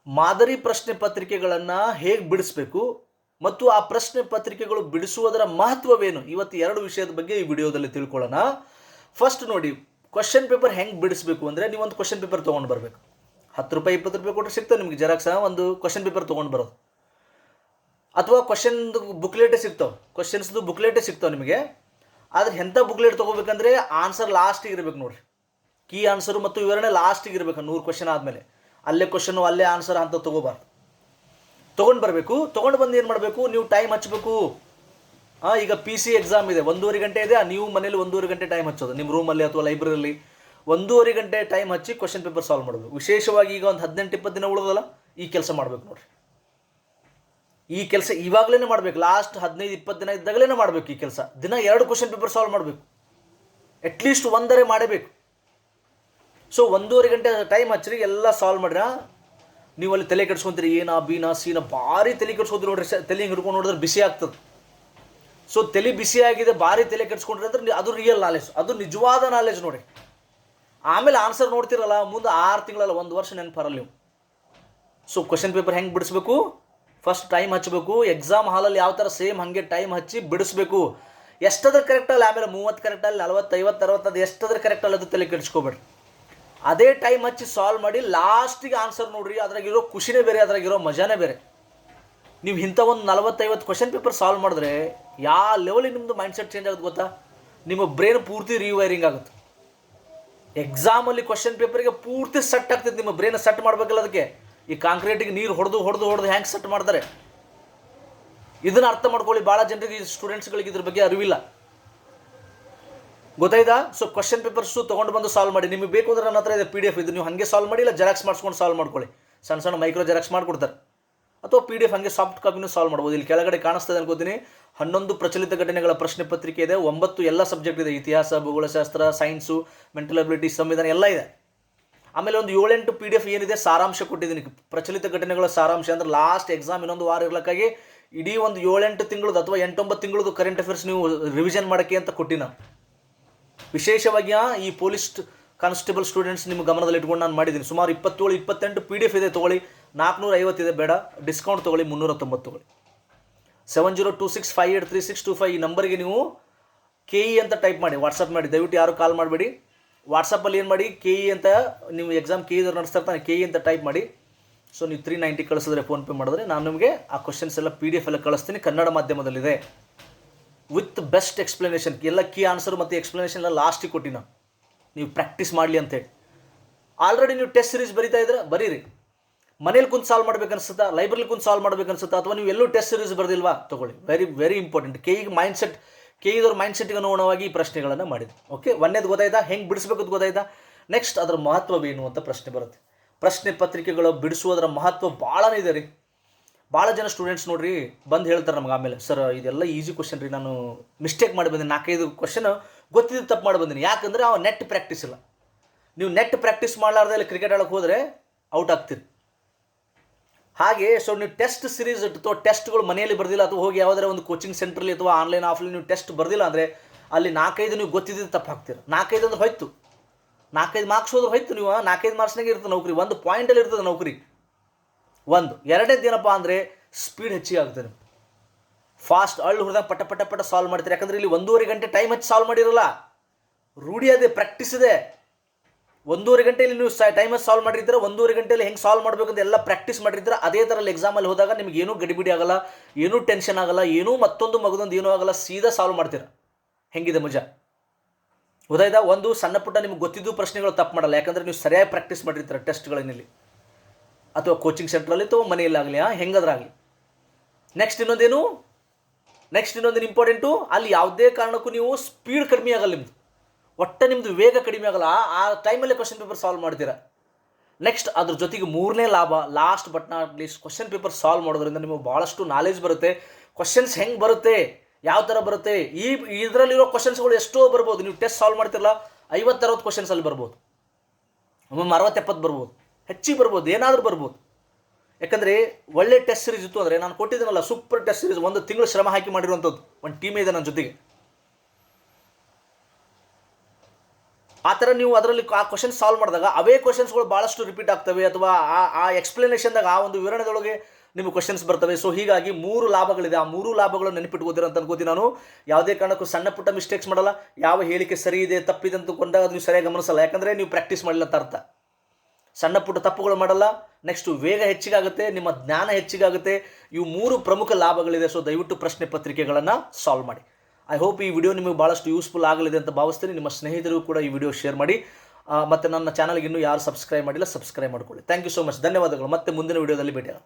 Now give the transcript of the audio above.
ಮಾದರಿ ಪ್ರಶ್ನೆ ಪತ್ರಿಕೆಗಳನ್ನು ಹೇಗೆ ಬಿಡಿಸಬೇಕು ಮತ್ತು ಆ ಪ್ರಶ್ನೆ ಪತ್ರಿಕೆಗಳು ಬಿಡಿಸುವುದರ ಮಹತ್ವವೇನು, ಇವತ್ತು ಎರಡು ವಿಷಯದ ಬಗ್ಗೆ ಈ ವಿಡಿಯೋದಲ್ಲಿ ತಿಳ್ಕೊಳ್ಳೋಣ. ಫಸ್ಟ್ ನೋಡಿ, ಕ್ವಶನ್ ಪೇಪರ್ ಹೆಂಗೆ ಬಿಡಿಸಬೇಕು ಅಂದರೆ, ನೀವೊಂದು ಕ್ವಶನ್ ಪೇಪರ್ ತೊಗೊಂಡು ಬರಬೇಕು. 10 ರೂಪಾಯಿ 20 ರೂಪಾಯಿ ಕೊಟ್ಟರೆ ಸಿಗ್ತವೆ ನಿಮಗೆ ಜೆರಾಕ್ಸ್. ಒಂದು ಕ್ವಶನ್ ಪೇಪರ್ ತೊಗೊಂಡು ಬರೋದು, ಅಥವಾ ಕ್ವಶನ್ದು ಬುಕ್ಲೆಟೇ ಸಿಗ್ತಾವೆ, ಕ್ವಶನ್ಸ್ದು ಬುಕ್ಲೆಟೇ ಸಿಗ್ತಾವೆ ನಿಮಗೆ. ಆದರೆ ಎಂಥ ಬುಕ್ಲೆಟ್ ತೊಗೋಬೇಕಂದ್ರೆ ಆನ್ಸರ್ ಲಾಸ್ಟಿಗೆ ಇರಬೇಕು ನೋಡಿರಿ. ಕೀ ಆನ್ಸರು ಮತ್ತು ವಿವರಣೆ ಲಾಸ್ಟಿಗೆ ಇರಬೇಕು. 100 ಕ್ವಶನ್ ಆದಮೇಲೆ ಅಲ್ಲೇ ಕ್ವಶನು ಅಲ್ಲೇ ಆನ್ಸರ್ ಅಂತ ತೊಗೋಬಾರ್ದು. ತೊಗೊಂಡು ಬರಬೇಕು. ತೊಗೊಂಡು ಬಂದು ಏನು ಮಾಡಬೇಕು, ನೀವು ಟೈಮ್ ಹಚ್ಚಬೇಕು. ಈಗ PC ಎಕ್ಸಾಮ್ ಇದೆ, 1.5 ಗಂಟೆ ಇದೆ. ನೀವು ಮನೇಲಿ 1.5 ಗಂಟೆ ಟೈಮ್ ಹಚ್ಚೋದು, ನಿಮ್ಮ ರೂಮಲ್ಲಿ ಅಥವಾ ಲೈಬ್ರರಿಯಲ್ಲಿ 1.5 ಗಂಟೆ ಟೈಮ್ ಹಚ್ಚಿ ಕ್ವಶನ್ ಪೇಪರ್ ಸಾಲ್ವ್ ಮಾಡಬೇಕು. ವಿಶೇಷವಾಗಿ ಈಗ ಒಂದು 18-20 ದಿನ ಉಳಿದಲ್ಲ, ಈ ಕೆಲಸ ಮಾಡಬೇಕು ನೋಡಿರಿ. ಈ ಕೆಲಸ ಇವಾಗಲೇ ಮಾಡಬೇಕು. ಲಾಸ್ಟ್ 15-20 ದಿನ ಇದ್ದಾಗಲೇ ಮಾಡಬೇಕು ಈ ಕೆಲಸ. ದಿನ 2 ಕ್ವಶನ್ ಪೇಪರ್ ಸಾಲ್ವ್ ಮಾಡಬೇಕು, ಅಟ್ಲೀಸ್ಟ್ ಒಂದರೆ ಮಾಡಬೇಕು. ಸೊ 1.5 ಗಂಟೆ ಟೈಮ್ ಹಚ್ಚಿರಿ, ಎಲ್ಲ ಸಾಲ್ವ್ ಮಾಡಿರ. ನೀವು ಅಲ್ಲಿ ತಲೆ ಕೆಡ್ಸ್ಕೊಂತೀರಿ, ಏನಾ ಬೀನಾ ಸೀನಾ ಭಾರಿ ತಲೆ ಕೆಡ್ಸ್ಕೊಂತೀರಿ ನೋಡ್ರಿ. ತಲೆ ಹಿಂಗೆ ಹಿಡ್ಕೊಂಡು ನೋಡಿದ್ರೆ ಬಿಸಿ ಆಗ್ತದೆ. ಸೊ ತಲೆ ಬಿಸಿ ಆಗಿದೆ, ಭಾರಿ ತಲೆ ಕೆಡ್ಸ್ಕೊಂಡ್ರಿ ಅಂದ್ರೆ ಅದು ರಿಯಲ್ ನಾಲೆಜ್, ಅದು ನಿಜವಾದ ನಾಲೆಜ್ ನೋಡಿ. ಆಮೇಲೆ ಆನ್ಸರ್ ನೋಡ್ತಿರಲ್ಲ, ಮುಂದೆ 6 ತಿಂಗಳಲ್ಲ 1 ವರ್ಷ ನೆನಪರಲ್ಲ ನೀವು. ಸೊ ಕ್ವಶನ್ ಪೇಪರ್ ಹೆಂಗೆ ಬಿಡಿಸ್ಬೇಕು, ಫಸ್ಟ್ ಟೈಮ್ ಹಚ್ಚಬೇಕು. ಎಕ್ಸಾಮ್ ಹಾಲಲ್ಲಿ ಯಾವ ಥರ ಸೇಮ್ ಹಾಗೆ ಟೈಮ್ ಹಚ್ಚಿ ಬಿಡಿಸ್ಬೇಕು. ಎಷ್ಟಾದ್ರೆ ಕರೆಕ್ಟಲ್ಲ, ಆಮೇಲೆ 30 ಕರೆಕ್ಟಲ್ಲಿ 40 50 60 ಅದು ಎಷ್ಟಾದ್ರೆ ಕರೆಕ್ಟಲ್ಲ, ಅದು ತಲೆ ಕೆಡಿಸ್ಕೋಬೇಡ್ರಿ. ಅದೇ ಟೈಮ್ ಹಚ್ಚಿ ಸಾಲ್ವ್ ಮಾಡಿ ಲಾಸ್ಟಿಗೆ ಆನ್ಸರ್ ನೋಡ್ರಿ. ಅದ್ರಾಗಿರೋ ಖುಷಿನೇ ಬೇರೆ, ಅದ್ರಾಗಿರೋ ಮಜಾನೇ ಬೇರೆ. ನೀವು ಇಂಥ ಒಂದು 40-50 ಕ್ವಶನ್ ಪೇಪರ್ ಸಾಲ್ವ್ ಮಾಡಿದ್ರೆ ಯಾವ ಲೆವೆಲಿಗೆ ನಿಮ್ಮದು ಮೈಂಡ್ಸೆಟ್ ಚೇಂಜ್ ಆಗುತ್ತೆ ಗೊತ್ತಾ? ನಿಮ್ಮ ಬ್ರೈನ್ ಪೂರ್ತಿ ರಿವೈರಿಂಗ್ ಆಗುತ್ತೆ. ಎಕ್ಸಾಮಲ್ಲಿ ಕ್ವಶನ್ ಪೇಪರ್ಗೆ ಪೂರ್ತಿ ಸೆಟ್ ಆಗ್ತದೆ. ನಿಮ್ಮ ಬ್ರೈನ್ ಸೆಟ್ ಮಾಡಬೇಕಲ್ಲ. ಅದಕ್ಕೆ ಈ ಕಾಂಕ್ರೀಟಿಗೆ ನೀರು ಹೊಡೆದು ಹೆಂಗೆ ಸೆಟ್ ಮಾಡ್ತಾರೆ, ಇದನ್ನು ಅರ್ಥ ಮಾಡ್ಕೊಳ್ಳಿ. ಭಾಳ ಜನರಿಗೆ, ಸ್ಟೂಡೆಂಟ್ಸ್ಗಳಿಗೆ ಇದ್ರ ಬಗ್ಗೆ ಅರಿವಿಲ್ಲ, ಗೊತ್ತಾಯ್ತಾ? ಸೊ ಕ್ವಶನ್ ಪೇಪರ್ಸು ತೊಗೊಂಡು ಬಂದು ಸಾಲ್ವ್ ಮಾಡಿ. ನಿಮಗೆ ಬೇಕು ಅಂದ್ರೆ ನನ್ನ ಹತ್ರ ಇದೆ PDF, ಇದು ನೀವು ಹಾಗೆ ಸಾಲ್ವ್ ಮಾಡಿ, ಇಲ್ಲ ಜೆರಾಕ್ಸ್ ಮಾಡಿಸ್ಕೊಂಡು ಸಾಲ್ವ್ ಮಾಡ್ಕೊಳ್ಳಿ. ಸಣ್ಣ ಮೈಕ್ರೋ ಜೆರಾಕ್ಸ್ ಮಾಡಿಕೊಡ್ತಾರೆ, ಅಥವಾ PDF ಹಾಗೆ ಸಾಫ್ಟ್ ಕಾಪಿನೂ ಸಾಲ್ವ್ ಮಾಡ್ಬೋದು. ಇಲ್ಲಿ ಕೆಳಗಡೆ ಕಾಣಿಸ್ತದೆ ಅನ್ಕೋತೀನಿ. 11 ಪ್ರಚಲಿತ ಘಟನೆಗಳ ಪ್ರಶ್ನೆ ಪತ್ರಿಕೆ ಇದೆ. 9 ಎಲ್ಲ ಸಬ್ಜೆಕ್ಟ್ ಇದೆ, ಇತಿಹಾಸ, ಭೂಗೋಳಶಾಸ್ತ್ರ, ಸೈನ್ಸು, ಮೆಂಟಲ್ ಅಬಿಲಿಟಿ, ಸಂವಿಧಾನ ಎಲ್ಲ ಇದೆ. ಆಮೇಲೆ ಒಂದು 7-8 PDF ಏನಿದೆ ಸಾರಾಂಶ ಕೊಟ್ಟಿದ್ದೀನಿ. ಪ್ರಚಲಿತ ಘಟನೆಗಳ ಸಾರಾಂಶ ಅಂದ್ರೆ ಲಾಸ್ಟ್ ಎಕ್ಸಾಮ್ ಇನ್ನೊಂದು ವಾರ ಇರ್ಲಕ್ಕಾಗಿ ಇಡೀ ಒಂದು 7-8 ತಿಂಗಳದ್ದು ಅಥವಾ 8-9 ತಿಂಗಳದ್ದು ಕರೆಂಟ್ ಅಫೇರ್ಸ್ ನೀವು ರಿವಿಷನ್ ಮಾಡೋಕ್ಕೆ ಅಂತ ಕೊಟ್ಟಿನ. ವಿಶೇಷವಾಗಿ ಈ ಪೊಲೀಸ್ ಕಾನ್ಸ್ಟೇಬಲ್ ಸ್ಟೂಡೆಂಟ್ಸ್ ನಿಮ್ಮ ಗಮನದಲ್ಲಿ ಇಟ್ಕೊಂಡು ನಾನು ಮಾಡಿದ್ದೀನಿ. ಸುಮಾರು 27-28 PDF ಇದೆ. ತೊಗೊಳ್ಳಿ, 450 ಇದೆ, ಬೇಡ ಡಿಸ್ಕೌಂಟ್ ತೊಗೊಳ್ಳಿ, 390 ತೊಗೊಳ್ಳಿ. 7026583625 ಈ ನಂಬರ್ಗೆ ನೀವು KE ಅಂತ ಟೈಪ್ ಮಾಡಿ, ವಾಟ್ಸಪ್ ಮಾಡಿ. ದಯವಿಟ್ಟು ಯಾರು ಕಾಲ್ ಮಾಡಬೇಡಿ. ವಾಟ್ಸಪ್ಪಲ್ಲಿ ಏನು ಮಾಡಿ, KE ಅಂತ, ನೀವು ಎಕ್ಸಾಮ್ KE ನಡೆಸ್ತಾ ಇರ್ತಾನೆ, KE ಅಂತ ಟೈಪ್ ಮಾಡಿ. ಸೊ ನೀವು 390 ಕಳಿಸಿದ್ರೆ, ಫೋನ್ಪೇ ಮಾಡಿದ್ರೆ ನಾನು ನಿಮಗೆ ಆ ಕ್ವಶನ್ಸ್ ಎಲ್ಲ PDF ಎಲ್ಲ ಕಳಿಸ್ತೀನಿ. ಕನ್ನಡ ಮಾಧ್ಯಮದಲ್ಲಿದೆ, ವಿತ್ ಬೆಸ್ಟ್ ಎಕ್ಸ್ಪ್ಲನೇಷನ್. ಎಲ್ಲ ಕೀ ಆನ್ಸರ್ ಮತ್ತು ಎಕ್ಸ್ಪ್ಲನೇಷನ್ ಎಲ್ಲ ಲಾಸ್ಟಿಗೆ ಕೊಟ್ಟಿನ, ನೀವು ಪ್ರಾಕ್ಟೀಸ್ ಮಾಡಲಿ ಅಂತೇಳಿ. ಆಲ್ರೆಡಿ ನೀವು ಟೆಸ್ಟ್ ಸೀರೀಸ್ ಬರೀತಾ ಇದ್ರೆ ಬರೀರಿ. ಮನೇಲಿ ಕುಂತು ಸಾಲ್ವ್ ಮಾಡ್ಬೇಕನ್ಸುತ್ತಾ, ಲೈಬ್ರರಿ ಕುಂತು ಸಾಲ್ವ್ ಮಾಡ್ಬೇಕನ್ಸುತ್ತಾ, ಅಥವಾ ನೀವು ಎಲ್ಲೂ ಟೆಸ್ಟ್ ಸೀರೀಸ್ ಬರೆದಿಲ್ವಾ, ತೊಗೊಳ್ಳಿ. Very important. KEದವ್ರ ಮೈಂಡ್ಸೆಟ್ಗೆ ಅನುಗುಣವಾಗಿ ಈ ಪ್ರಶ್ನೆಗಳನ್ನು ಮಾಡಿದೆ. ಓಕೆ, ಒಂದೇದು ಗೊತ್ತಾಯ್ತಾ, ಹೆಂಗೆ ಬಿಡಿಸ್ಬೇಕು ಅಂತ ಗೊತ್ತಾಯ್ತಾ? ನೆಕ್ಸ್ಟ್ ಅದರ ಮಹತ್ವವೇನು ಅಂತ ಪ್ರಶ್ನೆ ಬರುತ್ತೆ. ಪ್ರಶ್ನೆ ಪತ್ರಿಕೆಗಳು ಬಿಡಿಸುವುದರ ಮಹತ್ವ ಭಾಳನೇ ಇದೆ ರೀ. ಭಾಳ ಜನ ಸ್ಟೂಡೆಂಟ್ಸ್ ನೋಡ್ರಿ ಬಂದು ಹೇಳ್ತಾರೆ ನಮ್ಗೆ ಆಮೇಲೆ, ಸರ್ ಇದೆಲ್ಲ ಈಸಿ ಕ್ವಶನ್ ರೀ, ನಾನು ಮಿಸ್ಟೇಕ್ ಮಾಡಿ ಬಂದೀನಿ, 4-5 ಕ್ವಶನ್ ಗೊತ್ತಿದ್ದು ತಪ್ಪು ಮಾಡಿ ಬಂದೀನಿ. ಯಾಕಂದರೆ ಅವ ನೆಟ್ ಪ್ರಾಕ್ಟೀಸ್ ಇಲ್ಲ. ನೀವು ನೆಟ್ ಪ್ರಾಕ್ಟೀಸ್ ಮಾಡಲಾರ್ದೆ ಕ್ರಿಕೆಟ್ ಆಡೋಕ್ಕೆ ಹೋದರೆ ಔಟ್ ಆಗ್ತೀರಿ. ಹಾಗೆ ಸೊ ನೀವು ಟೆಸ್ಟ್ ಸೀರೀಸ್ ಅಥವಾ ಟೆಸ್ಟ್ಗಳು ಮನೆಯಲ್ಲಿ ಬರ್ದಿಲ್ಲ, ಅಥವಾ ಹೋಗಿ ಯಾವುದಾರ ಒಂದು ಕೋಚಿಂಗ್ ಸೆಂಟ್ರಲ್ಲಿ ಅಥವಾ ಆನ್ಲೈನ್ ಆಫ್ಲೈನ್ ನೀವು ಟೆಸ್ಟ್ ಬರ್ದಿಲ್ಲ ಅಂದರೆ ಅಲ್ಲಿ 4-5 ನೀವು ಗೊತ್ತಿದ್ದು ತಪ್ಪು ಹಾಕ್ತೀರಿ. 4-5 ಅಂದ್ರೆ ಹೋಯ್ತು, 4-5 ಮಾರ್ಕ್ಸ್ ಹೋದ್ರೆ ಹೋಯ್ತು. ನೀವು 4-5 ಮಾರ್ಕ್ಸ್ನಾಗೆ ಇರ್ತದೆ ನೌಕರಿ, 1 ಪಾಯಿಂಟಲ್ಲಿ ಇರ್ತದೆ ನೌಕರಿ. ಎರಡನೇದು ಏನಪ್ಪ ಅಂದರೆ ಸ್ಪೀಡ್ ಹೆಚ್ಚಿಗೆ ಆಗ್ತದೆ. ಫಾಸ್ಟ್ ಅಳ್ಳು ಹುರಿದಾಗ ಪಟ ಸಾಲ್ವ್ ಮಾಡ್ತೀರಿ. ಯಾಕಂದರೆ ಇಲ್ಲಿ 1.5 ಗಂಟೆ ಟೈಮ್ ಹಚ್ಚಿ ಸಾಲ್ವ್ ಮಾಡಿರಲ್ಲ, ರೂಢಿ ಅದೇ, ಪ್ರಾಕ್ಟೀಸ್ ಇದೆ. 1.5 ಗಂಟೆಯಲ್ಲಿ ನೀವು ಟೈಮ್ ಹಚ್ಚಿ ಸಾಲ್ವ್ ಮಾಡಿರ್ತೀರ. 1.5 ಗಂಟೆಯಲ್ಲಿ ಹೆಂಗೆ ಸಾಲ್ವ್ ಮಾಡಬೇಕಂತ ಎಲ್ಲ ಪ್ರಾಕ್ಟೀಸ್ ಮಾಡಿರ್ತೀರ. ಅದೇ ಥರಲ್ಲಿ ಎಕ್ಸಾಮಲ್ಲಿ ಹೋದಾಗ ನಿಮ್ಗೆ ಏನೂ ಗಡಿಬಿಡಿ ಆಗಲ್ಲ, ಏನೂ ಟೆನ್ಷನ್ ಆಗಲ್ಲ, ಏನೂ ಮತ್ತೊಂದು ಮಗದೊಂದು ಏನೂ ಆಗಲ್ಲ, ಸೀದಾ ಸಾಲ್ವ್ ಮಾಡ್ತೀರ. ಹೆಂಗಿದೆ ಮಜಾ, ಗೊತ್ತಾಯ್ತಾ? ಒಂದು ಸಣ್ಣ ಪುಟ್ಟ ನಿಮ್ಗೆ ಗೊತ್ತಿದ್ದು ಪ್ರಶ್ನೆಗಳು ತಪ್ಪು ಮಾಡಲ್ಲ, ಯಾಕಂದರೆ ನೀವು ಸರಿಯಾಗಿ ಪ್ರಾಕ್ಟೀಸ್ ಮಾಡಿರ್ತೀರ ಟೆಸ್ಟ್ಗಳಲ್ಲಿ, ಅಥವಾ ಕೋಚಿಂಗ್ ಸೆಂಟ್ರಲ್ಲಿ ಅಥವಾ ಮನೆಯಲ್ಲಾಗಲಿ, ಹೆಂಗಾದ್ರಾಗಲಿ. ನೆಕ್ಸ್ಟ್ ಇನ್ನೊಂದೇನು ಇಂಪಾರ್ಟೆಂಟು, ಅಲ್ಲಿ ಯಾವುದೇ ಕಾರಣಕ್ಕೂ ನೀವು ಸ್ಪೀಡ್ ಕಡಿಮೆ ಆಗಲ್ಲ, ನಿಮ್ಮದು ವೇಗ ಕಡಿಮೆ ಆಗಲ್ಲ. ಆ ಟೈಮಲ್ಲೇ ಕ್ವಶನ್ ಪೇಪರ್ ಸಾಲ್ವ್ ಮಾಡ್ತೀರಾ. ನೆಕ್ಸ್ಟ್ ಅದ್ರ ಜೊತೆಗೆ 3ನೇ ಲಾಭ, last but not least, question paper solve ಮಾಡೋದ್ರಿಂದ ನಿಮಗೆ ಭಾಳಷ್ಟು ನಾಲೆಜ್ ಬರುತ್ತೆ. ಕ್ವಶನ್ಸ್ ಹೆಂಗೆ ಬರುತ್ತೆ, ಯಾವ ಥರ ಬರುತ್ತೆ, ಇದರಲ್ಲಿರೋ ಕ್ವಶನ್ಸ್ಗಳು ಎಷ್ಟೋ ಬರ್ಬೋದು. ನೀವು ಟೆಸ್ಟ್ ಸಾಲ್ವ್ ಮಾಡ್ತಿರಲ್ಲ, 50-60 ಕ್ವಶನ್ಸ್ ಅಲ್ಲಿ ಬರ್ಬೋದು, ಒಮ್ಮೆ 60-70 ಬರ್ಬೋದು, ಹೆಚ್ಚಿಗೆ ಬರ್ಬೋದು, ಏನಾದರೂ ಬರ್ಬೋದು. ಯಾಕಂದರೆ ಒಳ್ಳೆ ಟೆಸ್ಟ್ ಸೀರೀಸ್ ಇತ್ತು ಅಂದರೆ, ನಾನು ಕೊಟ್ಟಿದ್ದೀನಲ್ಲ ಸೂಪರ್ ಟೆಸ್ಟ್ ಸೀರೀಸ್, 1 ತಿಂಗಳು ಶ್ರಮ ಹಾಕಿ ಮಾಡಿರುವಂಥದ್ದು, ಒಂದು ಟೀಮೇ ಇದೆ ನನ್ನ ಜೊತೆಗೆ. ಆ ಥರ ನೀವು ಅದರಲ್ಲಿ ಆ ಕ್ವಶನ್ ಸಾಲ್ವ್ ಮಾಡಿದಾಗ ಅವೇ ಕ್ವಶನ್ಸ್ಗಳು ಭಾಳಷ್ಟು ರಿಪೀಟ್ ಆಗ್ತವೆ, ಅಥವಾ ಆ ಎಕ್ಸ್ಪ್ಲನೇಷನ್ದಾಗ ಆ ಒಂದು ವಿವರಣೆದೊಳಗೆ ನಿಮಗೆ ಕ್ವಶನ್ಸ್ ಬರ್ತವೆ. ಸೊ ಹೀಗಾಗಿ 3 ಲಾಭಗಳಿದೆ. ಆ 3 ಲಾಭಗಳನ್ನು ನೆನಪಿಟ್ಕೋದಿರ ಅಂತ ಅನ್ಕೋತೀನಿ ನಾನು. ಯಾವುದೇ ಕಾರಣಕ್ಕೂ ಸಣ್ಣ ಪುಟ್ಟ ಮಿಸ್ಟೇಕ್ಸ್ ಮಾಡಲ್ಲ. ಯಾವ ಹೇಳಿಕೆ ಸರಿ ಇದೆ ತಪ್ಪಿದೆ ಅಂತಕೊಂಡಾಗ ಅದು ನೀವು ಸರಿಯಾಗಿ ಗಮನಿಸಲ್ಲ, ಯಾಕಂದರೆ ನೀವು ಪ್ರಾಕ್ಟೀಸ್ ಮಾಡಿಲ್ಲ ಅಂತ ಅರ್ಥ. ಸಣ್ಣ ಪುಟ್ಟ ತಪ್ಪುಗಳು ಮಾಡಲ್ಲ. ನೆಕ್ಸ್ಟು ವೇಗ ಹೆಚ್ಚಿಗಾಗುತ್ತೆ, ನಿಮ್ಮ ಜ್ಞಾನ ಹೆಚ್ಚಿಗಾಗುತ್ತೆ. ಇವು 3 ಪ್ರಮುಖ ಲಾಭಗಳಿದೆ. ಸೊ ದಯವಿಟ್ಟು ಪ್ರಶ್ನೆ ಪತ್ರಿಕೆಗಳನ್ನು ಸಾಲ್ವ್ ಮಾಡಿ. ಐ ಹೋಪ್ ಈ ವಿಡಿಯೋ ನಿಮಗೆ ಭಾಳಷ್ಟು ಯೂಸ್ಫುಲ್ ಆಗಲಿದೆ ಅಂತ ಭಾವಿಸ್ತೀನಿ. ನಿಮ್ಮ ಸ್ನೇಹಿತರಿಗೂ ಕೂಡ ಈ ವಿಡಿಯೋ ಶೇರ್ ಮಾಡಿ. ಮತ್ತು ನನ್ನ ಚಾನಲ್ಗೆ ಇನ್ನೂ ಯಾರು ಸಬ್ಸ್ಕ್ರೈಬ್ ಮಾಡಿಲ್ಲ, ಸಬ್ಸ್ಕ್ರೈಬ್ ಮಾಡಿಕೊಳ್ಳಿ. Thank you so much. ಧನ್ಯವಾದಗಳು. ಮತ್ತೆ ಮುಂದಿನ ವಿಡಿಯೋದಲ್ಲಿ ಭೇಟಿಯಾಗೋಣ.